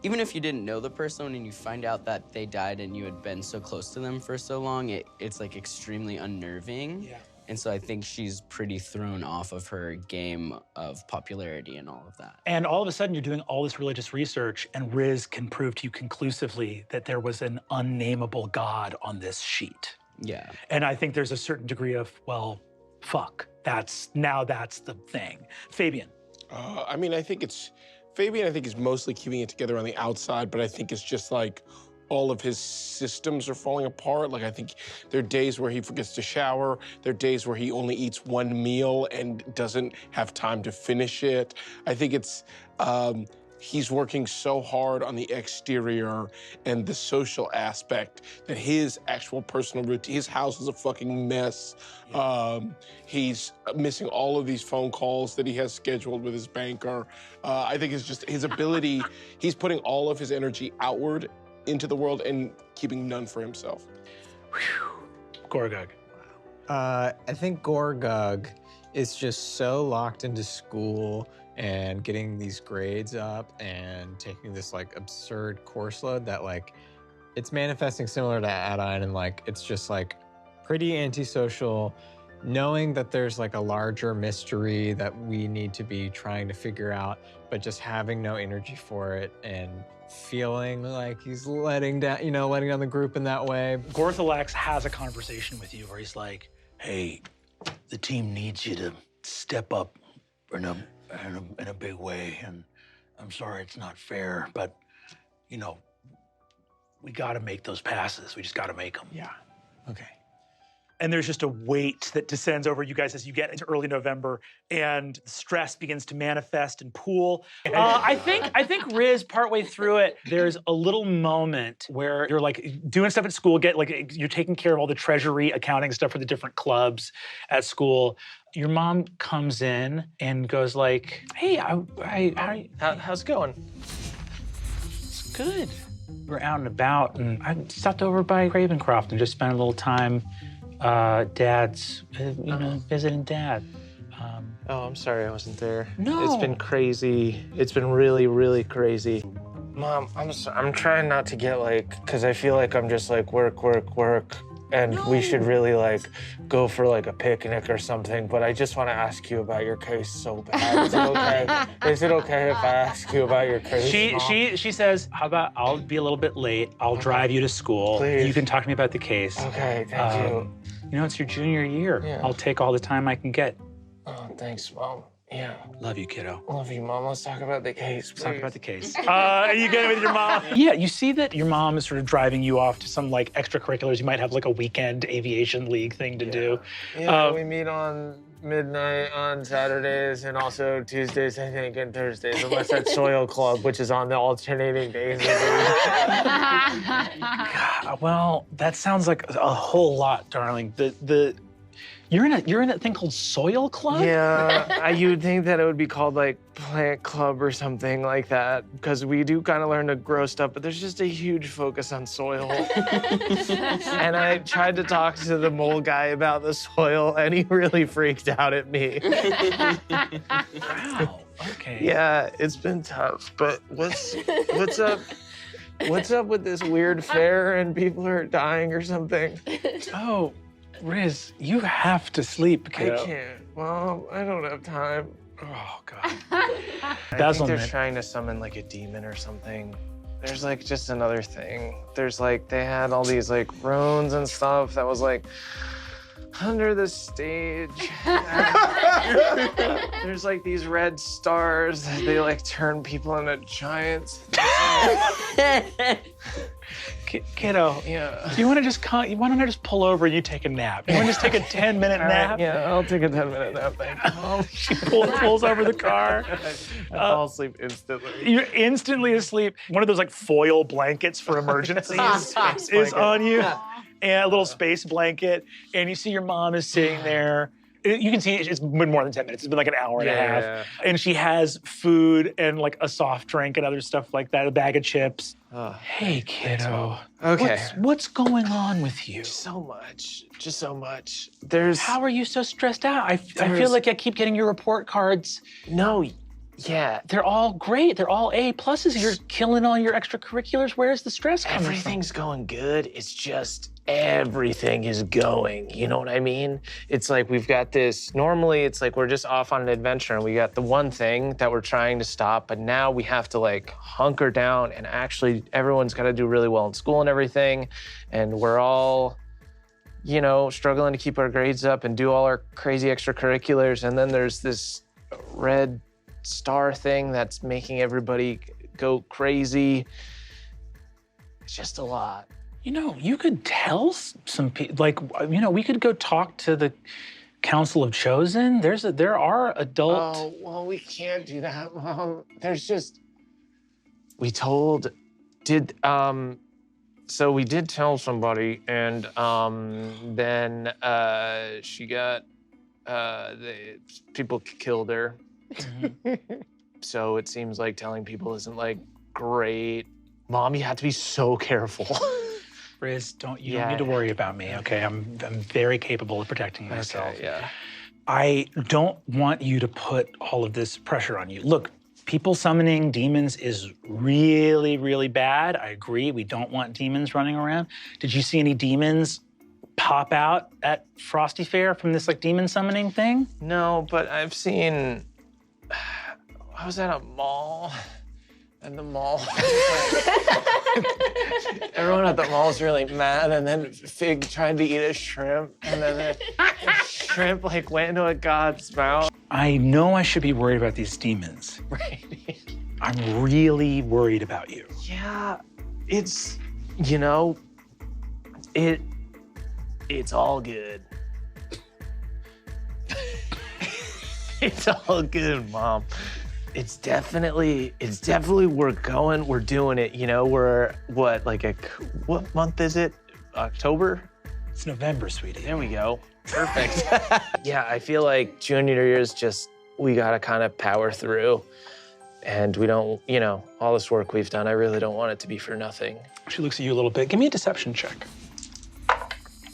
even if you didn't know the person and you find out that they died and you had been so close to them for so long, it's like extremely unnerving. Yeah. And so I think she's pretty thrown off of her game of popularity and all of that. And all of a sudden, you're doing all this religious research, and Riz can prove to you conclusively that there was an unnameable god on this sheet. Yeah. And I think there's a certain degree of, well, fuck. That's the thing. Fabian. I mean, I think Fabian, I think, is mostly keeping it together on the outside, but I think it's just like all of his systems are falling apart. Like, I think there are days where he forgets to shower. There are days where he only eats one meal and doesn't have time to finish it. I think it's, he's working so hard on the exterior and the social aspect that his actual personal routine, his house is a fucking mess. He's missing all of these phone calls that he has scheduled with his banker. I think it's just his ability, he's putting all of his energy outward into the world and keeping none for himself. Gorgug. I think Gorgug is just so locked into school and getting these grades up and taking this like absurd course load that like it's manifesting similar to Adine, and like it's just like pretty antisocial, knowing that there's like a larger mystery that we need to be trying to figure out, but just having no energy for it and feeling like he's letting down, letting down the group in that way. Gorthalax has a conversation with you where he's like, hey, the team needs you to step up in a big way, and I'm sorry it's not fair, but, we gotta make those passes. We just gotta make them. Yeah, okay. And there's just a weight that descends over you guys as you get into early November, and stress begins to manifest and pool. I think Riz, partway through it, there's a little moment where you're like doing stuff at school, you're taking care of all the treasury, accounting stuff for the different clubs at school. Your mom comes in and goes like, "Hey, How's it going? it's good. We're out and about, and I stopped over by Ravencroft and just spent a little time." Dad's, visiting Dad. Oh, I'm sorry I wasn't there. No. It's been crazy. It's been really, really crazy. Mom, I'm trying not to get because I feel like I'm just work, and we should really go for a picnic or something. But I just want to ask you about your case so bad. Is it okay? Is it okay if I ask you about your case? Mom? She says, how about I'll be a little bit late. I'll drive you to school. Please. You can talk to me about the case. Okay, thank you. It's your junior year. Yeah. I'll take all the time I can get. Oh, thanks, Mom. Yeah. Love you, kiddo. Love you, Mom. Let's talk about the case. Let's talk about the case. Are you getting with your mom? Yeah, you see that your mom is sort of driving you off to some extracurriculars. You might have a weekend aviation league thing to do. Yeah, we meet on midnight on Saturdays and also Tuesdays, I think, and Thursdays, unless that's Soil Club, which is on the alternating days. Well, that sounds like a whole lot, darling. You're in a thing called Soil Club? Yeah, you would think that it would be called Plant Club or something like that, because we do kind of learn to grow stuff, but there's just a huge focus on soil. And I tried to talk to the mole guy about the soil, and he really freaked out at me. Wow. Okay. Yeah, it's been tough, but what's up? What's up with this weird fair and people are dying or something? Oh, Riz, you have to sleep, kiddo. I can't. Mom, I don't have time. Oh, God. I think they're trying to summon a demon or something. There's just another thing. There's they had all these runes and stuff that was under the stage. There's these red stars. They turn people into giants. Kiddo, Yeah. do you want to just why don't I just pull over and you take a nap? You want to just take a 10-minute nap? Yeah, I'll take a 10-minute nap. Thank you, Mom. She pulls over the car. I fall asleep instantly. You're instantly asleep. One of those foil blankets for emergencies is on you, and a little space blanket. And you see your mom is sitting there. You can see it's been more than 10 minutes. It's been an hour and a half. Yeah. And she has food and a soft drink and other stuff like that, a bag of chips. Hey, kiddo. Okay. What's going on with you? Just so much. How are you so stressed out? I feel like I keep getting your report cards. No, yeah. They're all great. They're all A pluses. You're killing all your extracurriculars. Where's the stress coming from? Everything's going good. It's just everything is going. You know what I mean? It's we've got this. Normally, it's we're just off on an adventure and we got the one thing that we're trying to stop. But now we have to hunker down and actually everyone's got to do really well in school and everything. And we're all, struggling to keep our grades up and do all our crazy extracurriculars. And then there's this red star thing that's making everybody go crazy. It's just a lot. You know, you could tell some people, like, you know, we could go talk to the Council of Chosen. There are adult. Oh, well, we can't do that, Mom. There's just. We told. So we did tell somebody, and then she got. The people killed her. So it seems like telling people isn't like great. Mom, you have to be so careful. Riz, you don't need to worry about me, okay? I'm very capable of protecting myself. Okay, yeah. I don't want you to put all of this pressure on you. Look, people summoning demons is really, really bad. I agree. We don't want demons running around. Did you see any demons pop out at Frosty Fair from this like demon summoning thing? No, but I've seen. I was at a mall, and the mall. Everyone at the mall was really mad, and then Fig tried to eat a shrimp, and then the shrimp like went into a god's mouth. I know I should be worried about these demons. Right. I'm really worried about you. Yeah, it's, you know, it's all good. It's all good, Mom. It's definitely we're doing it, you know, we're what month is it? October? It's November, sweetie. There we go. Perfect. Yeah, I feel like junior year is just, we gotta kind of power through. And we don't, you know, all this work we've done, I really don't want it to be for nothing. She looks at you a little bit. Give me a deception check.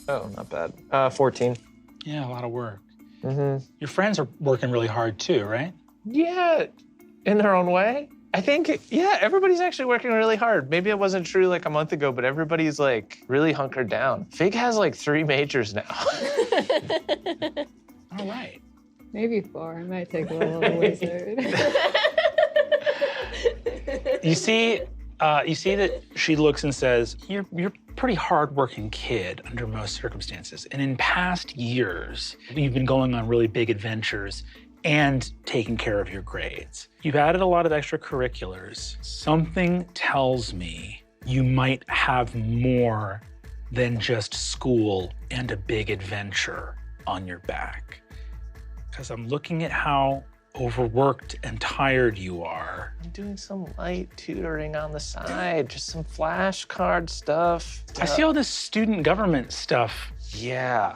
Oh, not bad. 14. Yeah, a lot of work. Mm-hmm. Your friends are working really hard too, right? Yeah, in their own way. I think, yeah, everybody's actually working really hard. Maybe it wasn't true like a month ago, but everybody's like really hunkered down. Fig has like 3 majors now. All right. Maybe 4. I might take a little wizard. You see that she looks and says, you're a pretty hardworking kid under most circumstances. And in past years, you've been going on really big adventures and taking care of your grades. You've added a lot of extracurriculars. Something tells me you might have more than just school and a big adventure on your back. Because I'm looking at how overworked and tired you are. I'm doing some light tutoring on the side, just some flashcard stuff. I see all this student government stuff. Yeah.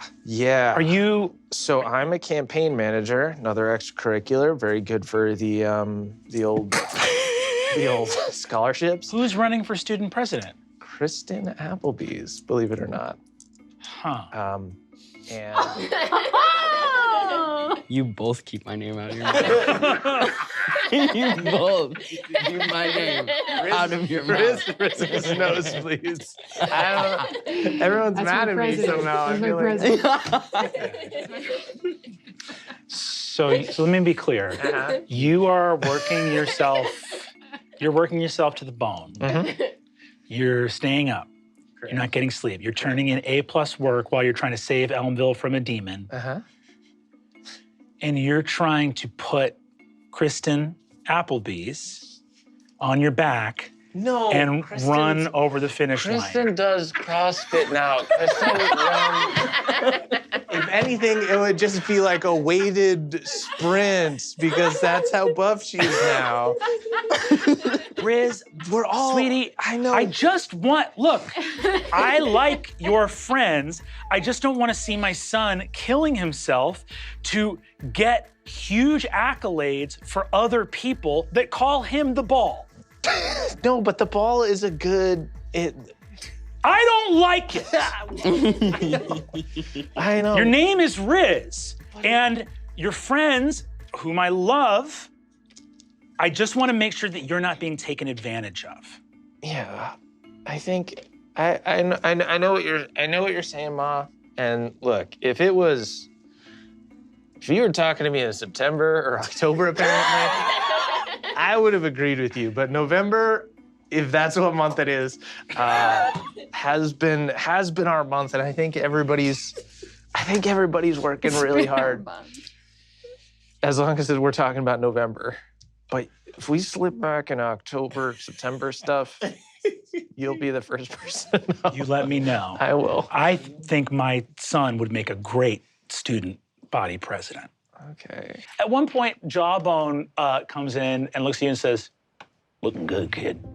Are you? So I'm a campaign manager, another extracurricular, very good for the old scholarships. Who's running for student president? Kristen Appleby's, believe it or not. Huh. And You both keep my name out of your mouth. You both keep my name out of your mouth. Riz knows, please. Everyone's mad at me somehow. I feel like. So let me be clear. Uh-huh. You are working yourself. You're working yourself to the bone. Mm-hmm. You're staying up. You're not getting sleep. You're turning in A+ work while you're trying to save Elmville from a demon. Uh-huh. And you're trying to put Kristen Appleby's on your back and run over the finish line. Kristen does CrossFit now. If anything, it would just be like a weighted sprint because that's how buff she is now. Riz, We're all, sweetie, I know. I just want, look, I like your friends. I just don't want to see my son killing himself to get huge accolades for other people that call him the ball. No, but the ball is a good, I don't like it. I know. Your name is Riz, and your friends, whom I love, I just want to make sure that you're not being taken advantage of. Yeah, I think I know what you're saying, Ma. And look, if you were talking to me in September or October, apparently, I would have agreed with you. But November, if that's what month it is, has been our month, and I think everybody's working really hard. As long as we're talking about November. But if we slip back in October, September stuff, You'll be the first person to know. You let me know. I will. I think my son would make a great student body president. Okay. At one point, Jawbone comes in and looks at you and says, "Looking good, kid."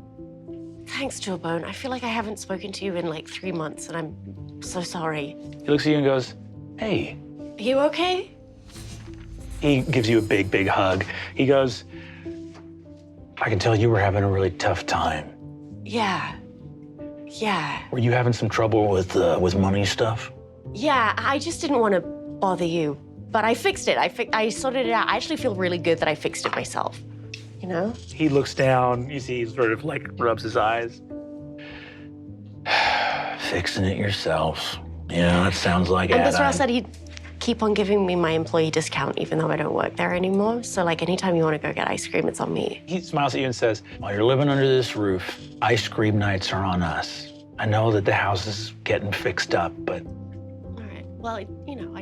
Thanks, Jawbone. I feel like I haven't spoken to you in like 3 months, and I'm so sorry. He looks at you and goes, "Hey." Are you okay? He gives you a big, big hug. He goes, "I can tell you were having a really tough time. Yeah. Yeah. Were you having some trouble with money stuff?" Yeah, I just didn't want to bother you. But I fixed it. I sorted it out. I actually feel really good that I fixed it myself. You know? He looks down. You see, he sort of like rubs his eyes. Fixing it yourself. Yeah, that sounds like it. And that's why I said he'd keep on giving me my employee discount even though I don't work there anymore. So like anytime you want to go get ice cream, it's on me. He smiles at you and says, "While you're living under this roof, ice cream nights are on us. I know that the house is getting fixed up, but All right. Well, you know,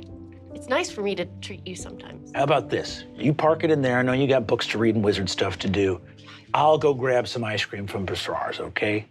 it's nice for me to treat you sometimes. how about this? You park it in there. I know you got books to read and wizard stuff to do. I'll go grab some ice cream from Basrar's, okay?"